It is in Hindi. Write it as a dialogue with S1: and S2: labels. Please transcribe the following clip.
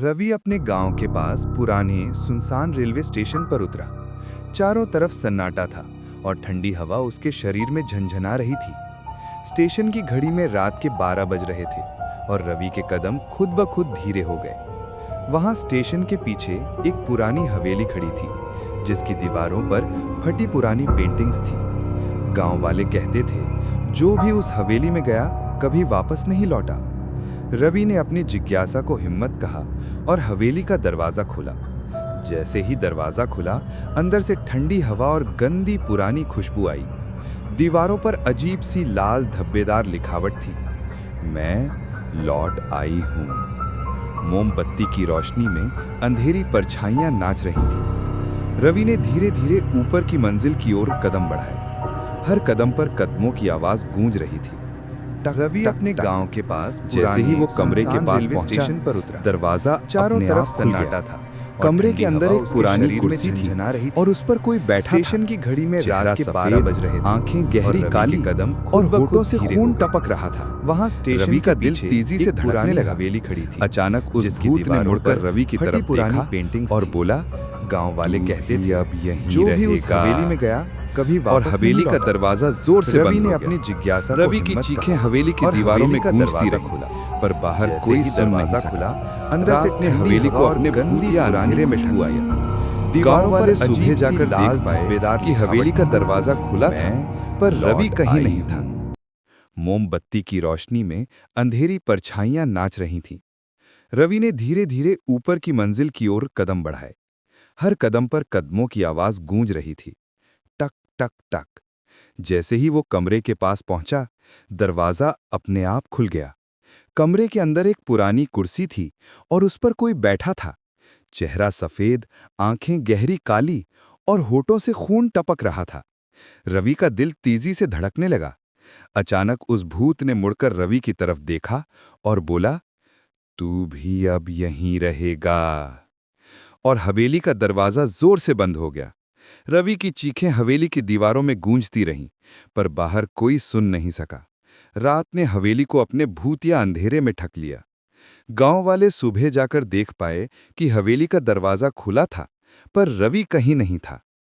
S1: रवि अपने गांव के पास पुराने सुनसान रेलवे स्टेशन पर उतरा। चारों तरफ सन्नाटा था और ठंडी हवा उसके शरीर में झंझना रही थी। स्टेशन की घड़ी में रात के 12 बज रहे थे और रवि के कदम खुद ब खुद धीरे हो गए। वहां स्टेशन के पीछे एक पुरानी हवेली खड़ी थी, जिसकी दीवारों पर फटी पुरानी पेंटिंग्स थी। गांव वाले कहते थे, जो भी उस हवेली में गया कभी वापस नहीं लौटा। रवि ने अपनी जिज्ञासा को हिम्मत कहा और हवेली का दरवाजा खोला। जैसे ही दरवाजा खुला, अंदर से ठंडी हवा और गंदी पुरानी खुशबू आई। दीवारों पर अजीब सी लाल धब्बेदार लिखावट थी, मैं लौट आई हूं। मोमबत्ती की रोशनी में अंधेरी परछाइयां नाच रही थी। रवि ने धीरे धीरे ऊपर की मंजिल की ओर कदम बढ़ाए। हर कदम पर कदमों की आवाज गूंज रही थी। रवि अपने गांव के पास
S2: जैसे ही वो कमरे के पास पहुंचा,
S1: स्टेशन पर उतरा।
S2: दरवाजा
S1: चारों
S2: अपने
S1: तरफ
S2: आप खुल
S1: सन्नाटा
S2: गया।
S1: था।
S2: कमरे के अंदर एक पुरानी कुर्सी थी और उस पर कोई बैठा
S1: स्टेशन
S2: था।
S1: की घड़ी में
S2: चेहरा
S1: रात के
S2: सफेद,
S1: 12 बज रहे थे।
S2: आंखें गहरी काली
S1: कदम
S2: और होठों से खून टपक रहा था।
S1: वहां स्टेशन
S2: रवि का
S1: के
S2: दिल
S1: पीछे
S2: तेजी से
S1: एक
S2: धड़कने
S1: पुरानी
S2: लगा।
S1: हवेली खड़ी थी।
S2: अचानक उस
S1: जिसकी
S2: भूत ने
S1: दीवारों
S2: मुड़कर
S1: पर
S2: रवि की
S1: फटी
S2: तरफ
S1: पुरानी
S2: देखा
S1: पेंटिंग्स
S2: और
S1: थी।
S2: बोला,
S1: गांव वाले
S2: "तू
S1: कहते
S2: भी
S1: थे,
S2: अब यहीं
S1: जो भी उस
S2: रहेगा।"
S1: हवेली में गया कभी
S2: और
S1: वापस नहीं
S2: हवेली का
S1: लौटा।
S2: दरवाजा जोर से
S1: रवि
S2: बंद
S1: ने
S2: हो
S1: अपनी
S2: गया।
S1: जिज्ञासा को
S2: रवि की
S1: हिम्मत
S2: चीखें
S1: कहा
S2: हवेली की
S1: और
S2: दीवारों
S1: हवेली
S2: में
S1: का
S2: गूंजती
S1: दरवाजा
S2: रहीं,
S1: खुला।
S2: पर बाहर
S1: जैसे
S2: कोई
S1: ही
S2: सुन नहीं
S1: दरवाजा
S2: सका।
S1: खुला, अंदर से
S2: रात ने
S1: ठंडी
S2: हवेली
S1: हवा
S2: को
S1: और
S2: अपने
S1: गंदी
S2: भूतिया
S1: पुरानी
S2: अंधेरे में
S1: खुशबू
S2: ढक
S1: आई।
S2: दिया।
S1: दीवारों
S2: गांव
S1: पर
S2: वाले
S1: अजीब
S2: सुबह
S1: सी
S2: जाकर
S1: लाल
S2: देख पाए
S1: धब्बेदार
S2: कि हवेली का
S1: लिखावट
S2: दरवाजा खुला था, पर रवि
S1: लौट
S2: कहीं
S1: आई
S2: नहीं था।
S1: हूं। मोमबत्ती की रोशनी में अंधेरी परछाइयां नाच रही थीं। रवि ने धीरे धीरे ऊपर की मंजिल की ओर कदम बढ़ाए। हर कदम पर कदमों की आवाज गूंज रही थी, टक टक टक। जैसे ही वो कमरे के पास पहुंचा, दरवाजा अपने आप खुल गया। कमरे के अंदर एक पुरानी कुर्सी थी और उस पर कोई बैठा था। चेहरा सफेद, आंखें गहरी काली और होठों से खून टपक रहा था। रवि का दिल तेजी से धड़कने लगा। अचानक उस भूत ने मुड़कर रवि की तरफ देखा और बोला, तू भी अब यहीं रहेगा। और हवेली का दरवाजा जोर से बंद हो गया। रवि की चीखें हवेली की दीवारों में गूंजती रहीं, पर बाहर कोई सुन नहीं सका। रात ने हवेली को अपने भूतिया अंधेरे में ढक लिया। गांव वाले सुबह जाकर देख पाए कि हवेली का दरवाजा खुला था, पर रवि कहीं नहीं था।